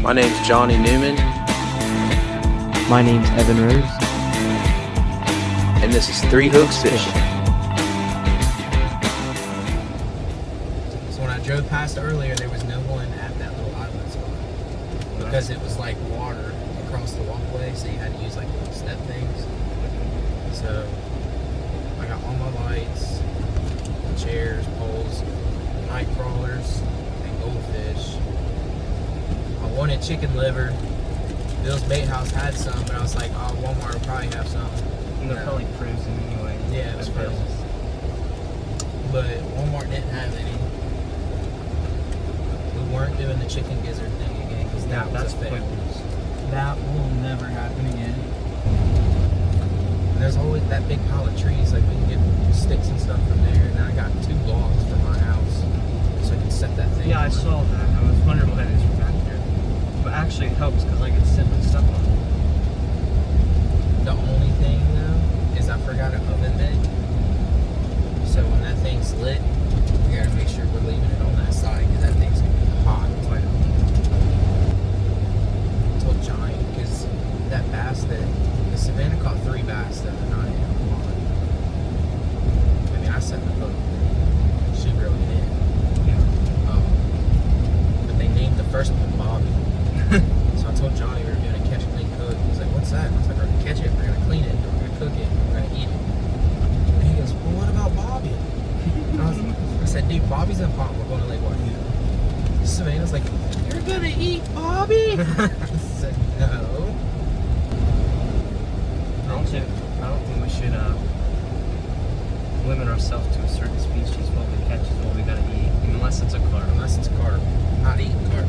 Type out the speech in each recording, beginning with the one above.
My name's Johnny Newman, My name's Evan Rose. and this is Three Hooks Fishing. So when I drove past earlier, there was no one at that little island spot because it was like water across the walkway, so you had to use like little step things. So I got all my lights, chairs, poles, night crawlers, and goldfish. I wanted chicken liver. Bill's Bait House had some, but I was like, oh, Walmart will probably have some. And they're probably frozen anyway. Yeah, it was frozen. But Walmart didn't have any. We weren't doing the chicken gizzard thing again because that's a fail. pointless. That will never happen again. And there's always that big pile of trees, like we can get sticks and stuff from there. And I got 2 logs from my house, so I can set that thing. Yeah, I on. saw that. I was wondering what that is from back there. But actually it helps because I can sit my stuff on it. The only thing though is I forgot an oven mitt. So when that thing's lit, we gotta make sure we're leaving it on that side because that thing's gonna be hot. I told Johnny because that bass that the Savannah caught 3 bass the other night. I mean, I set the hook. She really did. But they named the first one Bobby. So I told Johnny we were doing a catch, clean, cook. He's like, "What's that?" I was like, "We're gonna catch it, we're gonna clean it, we're gonna cook it, we're gonna eat it." And he goes, "Well, what about Bobby?" And I said, "Dude, Bobby's in the pond. We're going to Lake Wahoo." Savannah's like, "You're gonna eat Bobby?" I said, "No." I don't think we should limit ourselves to a certain species. What we catch is what we gotta eat. Unless it's a carp. Unless it's carp. I'm not eating carp.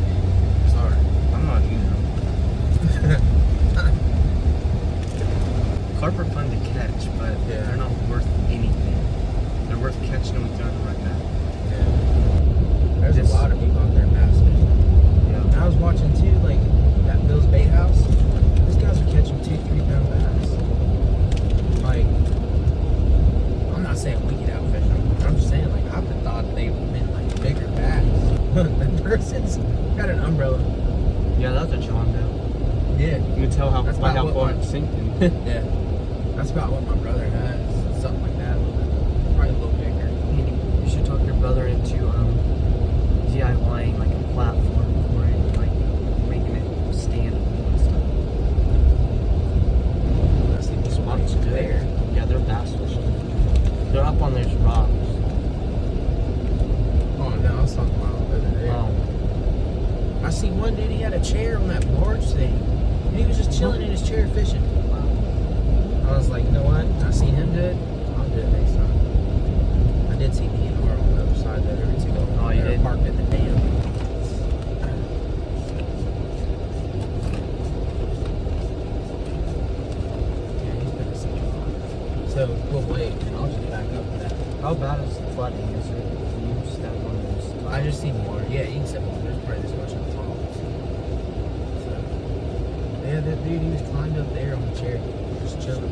Sorry. I'm not either. Carp are fun to catch, but Yeah. they're not worth anything. They're worth catching them and throwing them right back. Yeah. There's a lot of people out there bass fishing. Yeah. And I was watching too, like that Bill's Bait House. These guys are catching 2-3 pound bass. Like, I'm not saying we get out fishing. I'm just saying, like, I would have thought they meant like bigger bass. The person's got an umbrella. Yeah, that's a John Doe. Yeah. You can tell That's by about how what far one- it's sinking. Yeah. That's about what my brother has. Something like that. Probably a little bigger. You should talk your brother into DIYing like a platform for it, like making it stand and stuff. Let's see this one's There. Yeah, they're bass fishing. They're up on those rocks. Oh no, I was talking about over there. I see one dude, he had a chair on that barge thing. And he was just chilling in his chair fishing. I was like, you know what? I seen him do it. I'll do it next time. I did see DNR on the other side there. There were 2 of them. Oh, you They were did? parked at the dam. Yeah, he's been a sea fun. So we'll wait and I'll just back up to that. How bad is the flooding? Is it you step on those? I just see more. Yeah, you can step on. There's probably this much on the top. So, yeah, that dude, he was climbed up there on the chair, just chilling.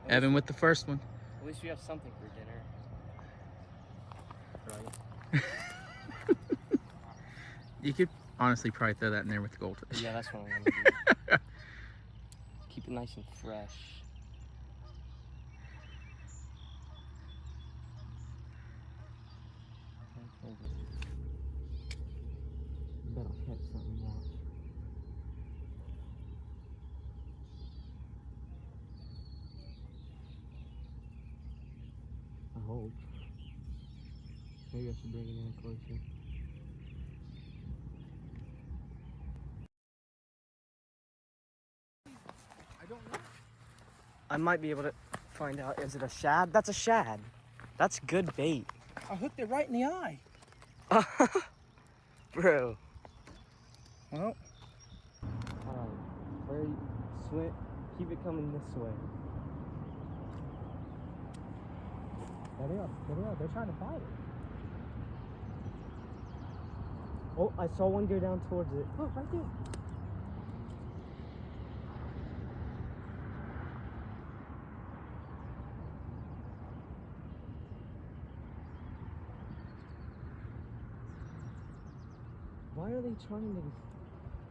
Evan with the first one. At least we have something for dinner. Right. You could honestly probably throw that in there with the goldfish. Yeah, that's what I'm gonna do. Keep it nice and fresh. Bet I'll catch something more. I hope. Maybe I should bring it in closer. I don't know. I might be able to find out. Is it a shad? That's a shad. That's good bait. I hooked it right in the eye. Bro. Well, Alright. Where swim? Keep it coming this way. there they are. There they are. They're trying to bite it. Oh, I saw one go down towards it. Look, right there. Why are they trying to...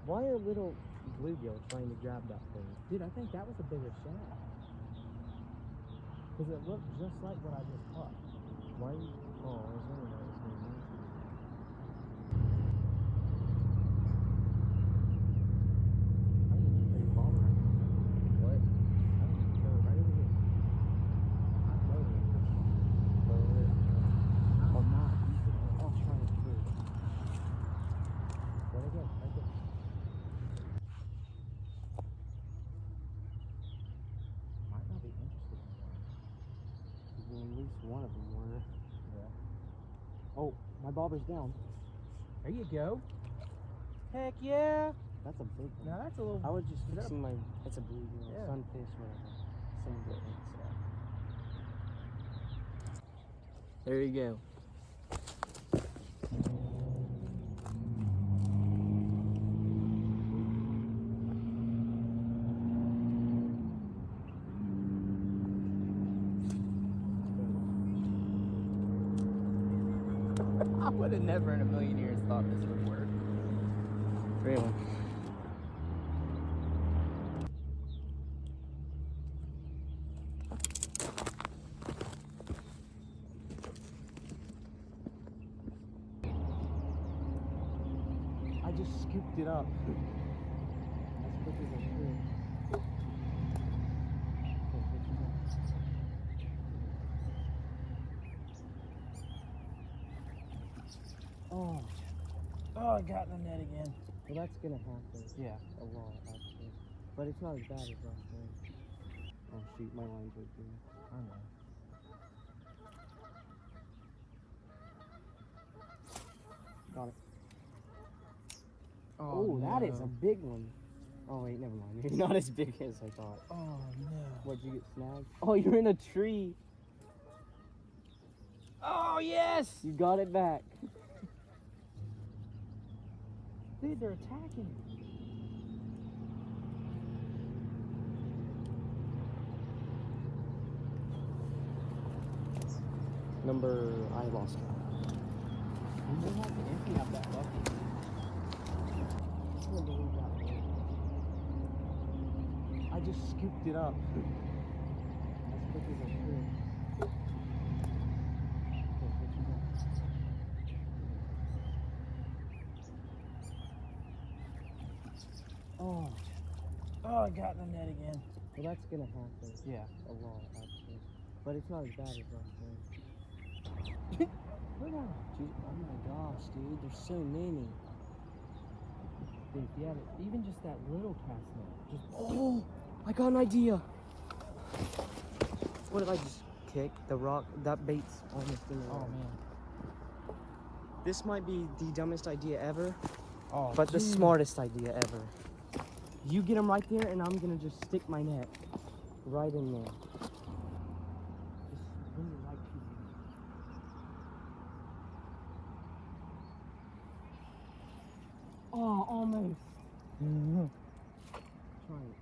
Why are little bluegills trying to grab that thing? Dude, I think that was a bigger shad. Because it looked just like what I just caught. Why? Oh, I was wondering why it was going on. I didn't even throw your ball right now. What? I didn't even throw it right over here. I'm loading it. I'm not using it. I'll try it through. There they go. Right there. Might not be interested in that. Well, at least one of them were. Yeah. Oh, my bobber's down. There you go. Heck yeah. That's a big one. Now that's a little. I was just Is that a- fixing my... It's a bluegill, Yeah. sunfish, whatever. Same difference. There you go. I would have never in a million years thought this would work. Really? I just scooped it up. As quick as I could. Oh, Oh, I got in the net again. well that's gonna happen. Yeah. A lot, actually. But it's not as bad as last time. Oh shoot, my line's right there. I know. Got it. Oh, Oh, that is a no. big one. Oh wait, never mind. Maybe not as big as I thought. Oh no. What'd you get snagged? Oh, you're in a tree. Oh yes. You got it back. Dude, they're attacking. I lost count. We may have to empty out that bucket. I can't believe that worked. I just scooped it up. As quick as I could. Oh, Oh, I got in the net again. well that's gonna happen. Yeah. A lot, actually. But it's not as bad as last time. Look at them. Jeez, oh my gosh, dude, there's so many. Dude, if you had it, even just that little cast net, just Oh, I got an idea. What did I just kick? The rock, that bait's almost in the oh water. man. This might be the dumbest idea ever, Oh, but the dude. smartest idea ever. You get them right there, and I'm gonna just stick my net right in there. Just bring it right to me. Oh, almost. Try it.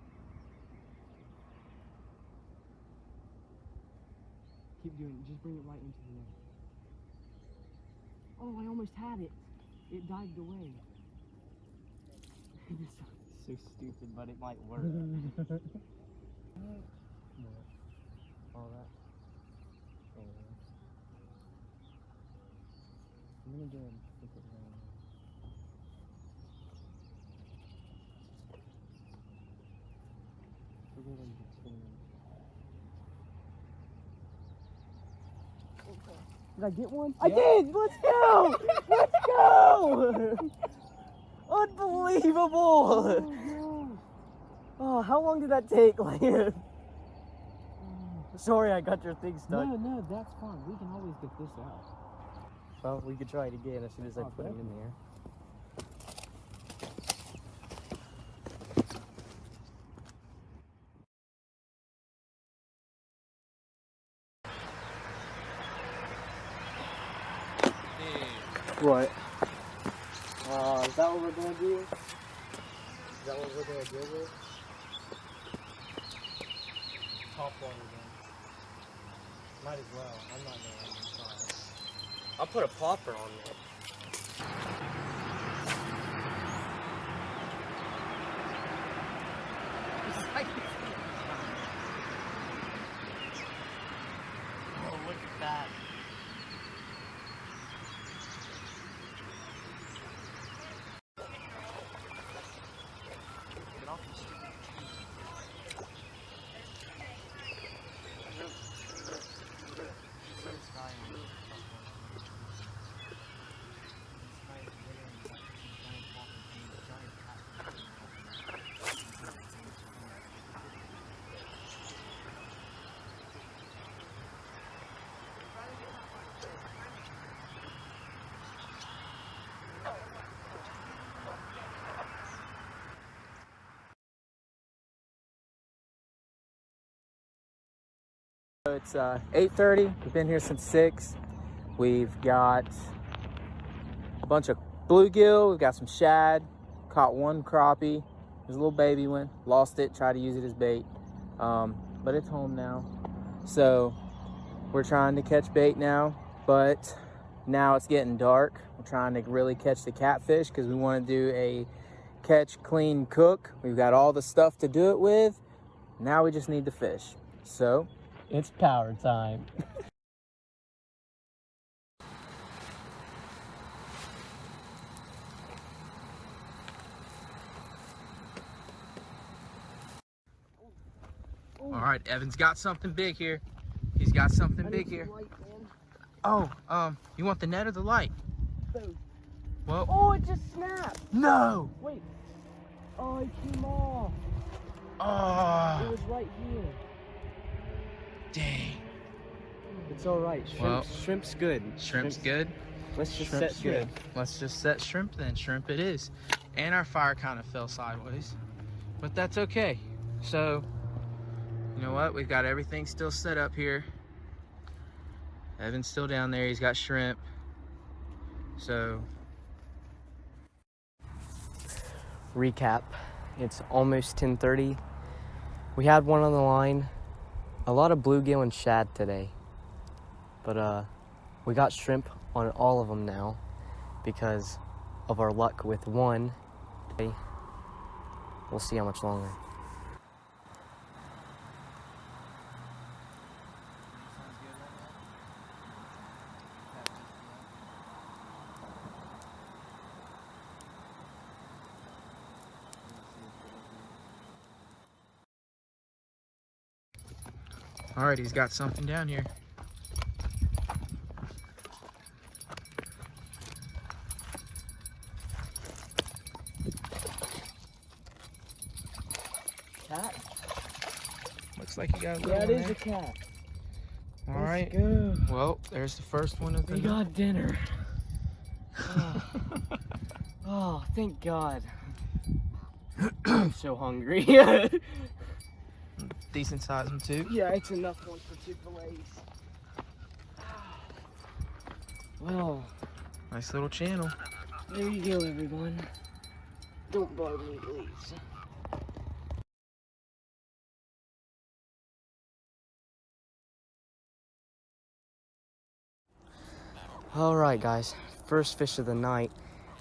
Keep doing it. Just bring it right into the net. Oh, I almost had it. It dived away. This is so stupid, but it might work. All that. Oh, yeah. I'm gonna do it. Stick it around. We're gonna just spin it. Did I get one? I did! Let's go! Let's go! Unbelievable! Oh, how long did that take, Liam? Sorry I got your thing stuck. No, that's fine. We can always get this out. Well, we could try it again as soon as I put him in there. What? Is that what we're gonna do? Is that what we're gonna deal with? Top water then. Might as well. I'm not gonna try it. I'll put a popper on there. Oh, look at that. Get off the street. It's 8:30. We've been here since 6. We've got a bunch of bluegill. We've got some shad. Caught one crappie. There's a little baby one. Lost it. Tried to use it as bait, but it's home now. So we're trying to catch bait now, but now it's getting dark. We're trying to really catch the catfish because we want to do a catch, clean, cook. We've got all the stuff to do it with. Now we just need the fish. So it's power time. All right, Evan's got something big here. He's got something big here. Oh, you want the net or the light? Both. Well. Oh, it just snapped. No. Wait. Oh, it came off. Oh. It was right here. Dang. It's all right. Shrimp's good. Shrimp's good. Let's just Shrimp's set shrimp. good. Let's just set shrimp then. Shrimp it is. And our fire kind of fell sideways, but that's okay. So, you know what? We've got everything still set up here. Evan's still down there. He's got shrimp. So, Recap. It's almost 10:30. We had one on the line. A lot of bluegill and shad today. But we got shrimp on all of them now because of our luck with one. We'll see how much longer. all right, he's got something down here. Cat? Looks like you got a little Yeah, it one is there. a cat. All Let's right. go. Well, there's the first one of the We got dinner. Oh, thank God. I'm so hungry. decent size one too. Yeah, it's enough one for 2 fillets. Well, Nice little channel. there you go, everyone. Don't bug me, please. All right, guys. First fish of the night.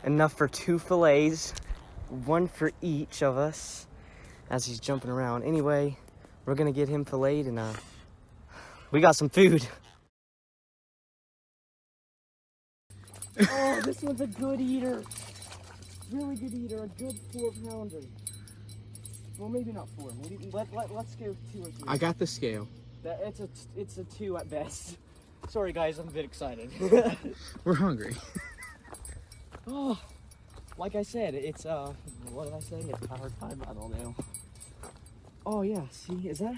Enough for 2 fillets. 1 for each of us as he's jumping around. Anyway, we're gonna get him filleted and we got some food. Oh, this one's a good eater. Really good eater. A good 4-pounder. Well, maybe not 4. Maybe let's go 2 or 3. I got the scale. It's a 2 at best. Sorry guys, I'm a bit excited. We're hungry. Oh, like I said, it's what did I say? It's power time. I don't know. Oh yeah, see, is that?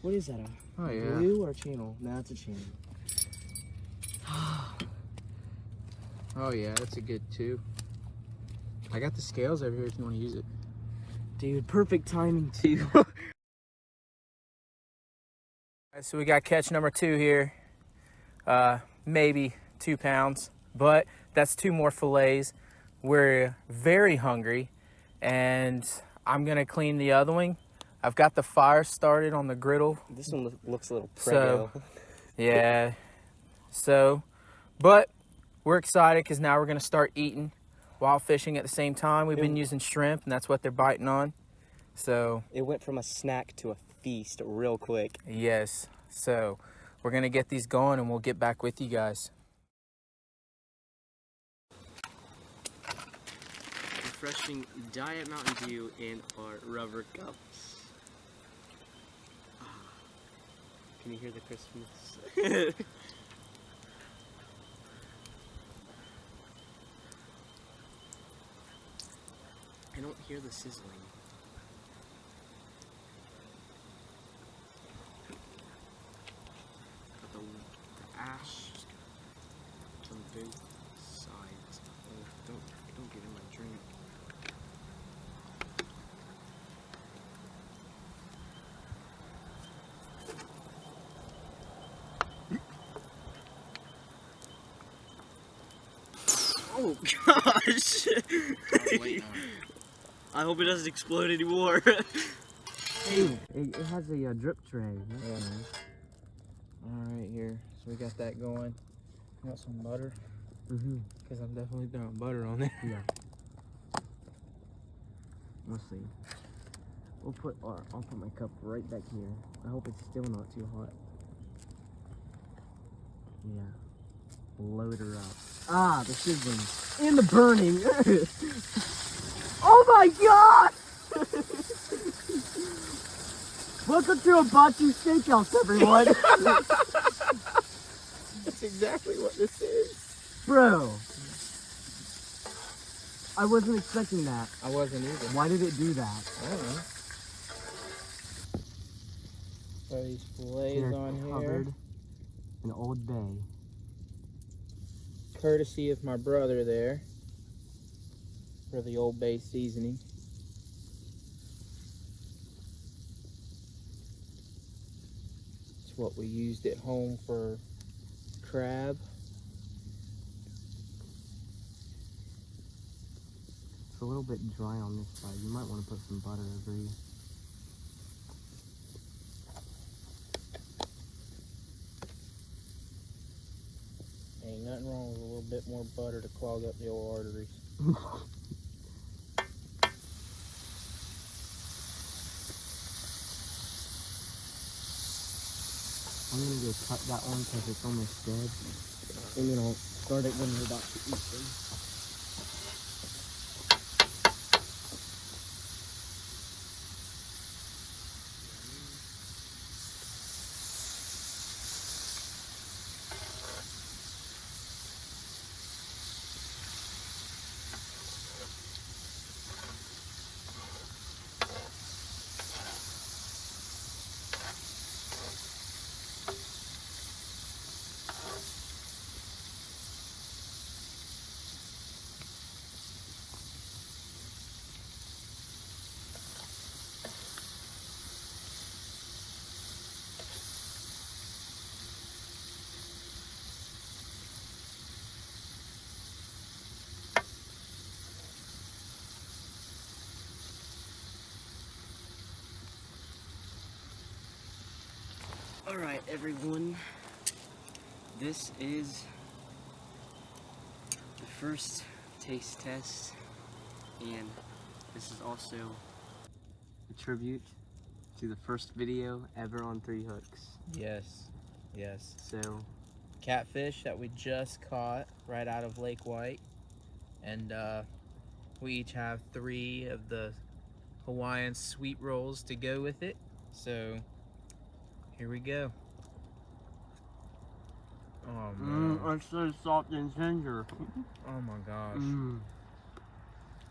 What is that? Oh yeah. Blue or channel? No, it's a channel. Oh yeah, that's a good 2. I got the scales over here if you want to use it. Dude, perfect timing too. So we got catch number 2 here. Maybe 2 pounds, but that's 2 more fillets. We're very hungry, and I'm gonna clean the other one. I've got the fire started on the griddle. This one looks a little So, yeah. So, but we're excited because now we're gonna start eating while fishing at the same time. We've been using shrimp, and that's what they're biting on. So It went from a snack to a feast real quick. yes. So we're gonna get these going, and we'll get back with you guys. Refreshing Diet Mountain Dew in our rubber cups. Can you hear the crispness? I don't hear the sizzling. Got the ash on both sides. Oh, don't get in my drink. Oh gosh! I hope it doesn't explode anymore. Hey, it has a drip tray. That's nice. All right, here. So we got that going. You want some butter? Mm-hmm. Because I'm definitely throwing butter on there. Yeah. We'll see. I'll put my cup right back here. I hope it's still not too hot. Yeah. Load her up. Ah, the sizzling. And the burning. Oh my god! Welcome to Hibachi Steakhouse, everyone. That's exactly what this is. Bro. I wasn't expecting that. I wasn't either. Why did it do that? I don't know. Throw these fillets They're on here. covered in Old Bay. Courtesy of my brother there. For the Old Bay seasoning. It's what we used at home for crab. It's a little bit dry on this side. You might want to put some butter over you. Ain't nothing wrong with a little bit more butter to clog up the old arteries. I'm gonna go cut that one because it's almost dead. And then I'll start it when we're about to eat them. Alright, everyone. This is the first taste test, and this is also a tribute to the first video ever on 3 Hooks. Yes. Yes. So, catfish that we just caught right out of Lake White. And we each have 3 of the Hawaiian sweet rolls to go with it. So here we go. Oh man. It's so soft and tender. Oh my gosh.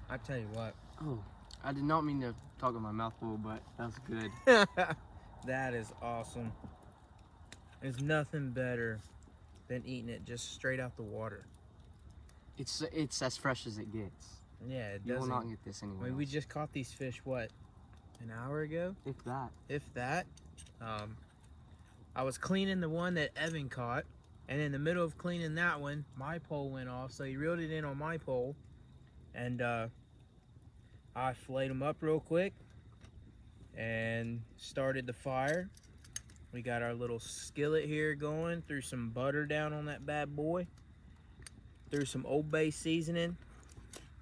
I tell you what. Oh, I did not mean to talk with my mouth full, but that's good. That is awesome. There's nothing better than eating it just straight out the water. It's as fresh as it gets. Yeah, it You will doesn't. not get this anywhere. I mean, we else. just caught these fish, what, an hour ago? If that. If that. I was cleaning the one that Evan caught, and in the middle of cleaning that one, my pole went off, so he reeled it in on my pole, and I filleted them up real quick and started the fire. We got our little skillet here going, threw some butter down on that bad boy, threw some Old Bay seasoning,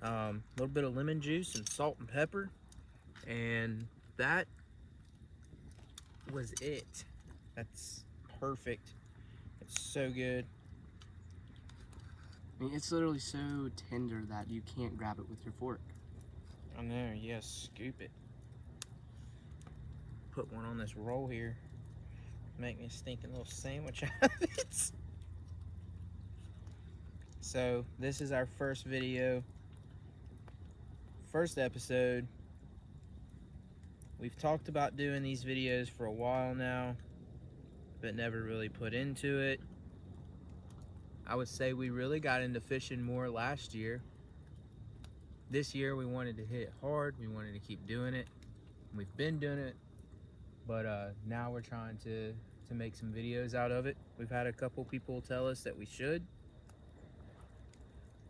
a little bit of lemon juice and salt and pepper, and that was it. That's perfect. It's so good. I mean, it's literally so tender that you can't grab it with your fork. I know, yes, scoop it. Put one on this roll here. Make me a stinking little sandwich out of it. So, this is our first video. First episode. We've talked about doing these videos for a while now, but never really put into it. I would say we really got into fishing more last year. This year we wanted to hit it hard. We wanted to keep doing it. We've been doing it, but now we're trying to make some videos out of it. We've had a couple people tell us that we should.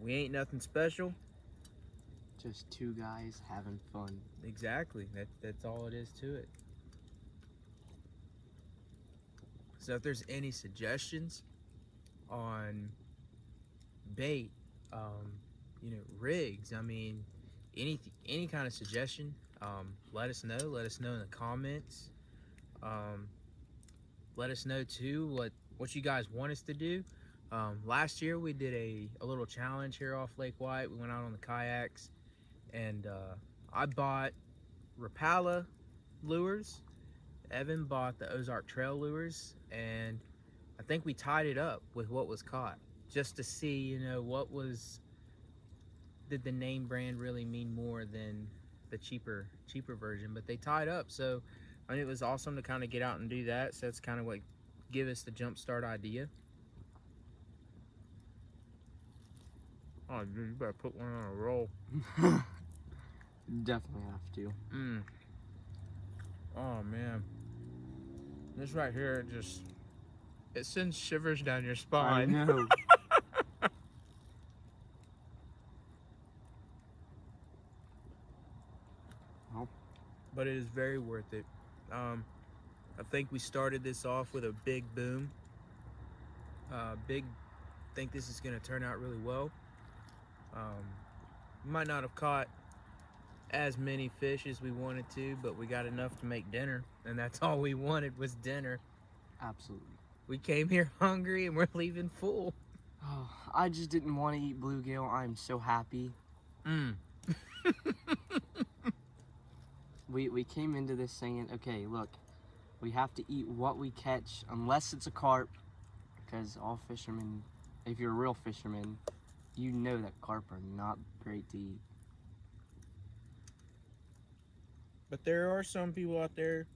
We ain't nothing special. Just 2 guys having fun. Exactly. That's all it is to it. So if there's any suggestions on bait, rigs, I mean, any kind of suggestion, let us know. Let us know in the comments. Let us know too what you guys want us to do. Last year we did a little challenge here off Lake White. We went out on the kayaks, and I bought Rapala lures. Evan bought the Ozark Trail lures, and I think we tied it up with what was caught, just to see, did the name brand really mean more than the cheaper version. But they tied up, so I mean, it was awesome to kind of get out and do that. So that's kind of what give us the jump start idea. Oh, dude, you better put one on a roll. Definitely have to. Oh man, this right here, it sends shivers down your spine. I know. But it is very worth it. I think we started this off with a big boom. Think this is gonna turn out really well. We might not have caught as many fish as we wanted to, but we got enough to make dinner, and that's all we wanted was dinner. Absolutely. We came here hungry and we're leaving full. Oh, I just didn't want to eat bluegill. I'm so happy. We came into this saying, okay, look, we have to eat what we catch, unless it's a carp, because all fishermen, if you're a real fisherman, you know that carp are not great to eat. But there are some people out there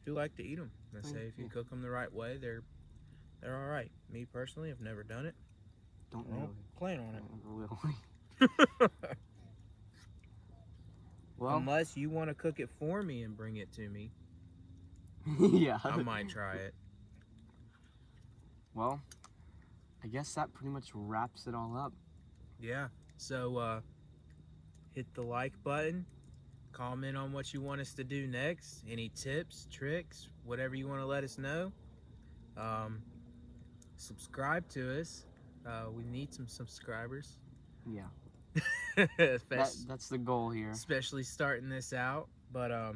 who like to eat them. They say if you cook them the right way, they're all right. Me personally, I've never done it. Don't I know. don't plan on it. Never will. Well, Unless you want to cook it for me and bring it to me, yeah. I might try it. Well, I guess that pretty much wraps it all up. Yeah. So hit the like button. Comment on what you want us to do next. Any tips, tricks, whatever you want to let us know. Subscribe to us. We need some subscribers. Yeah. Especially, That's the goal here. especially starting this out. But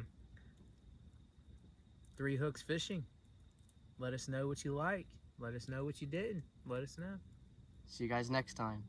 3 Hooks Fishing. Let us know what you like. Let us know what you did. Let us know. See you guys next time.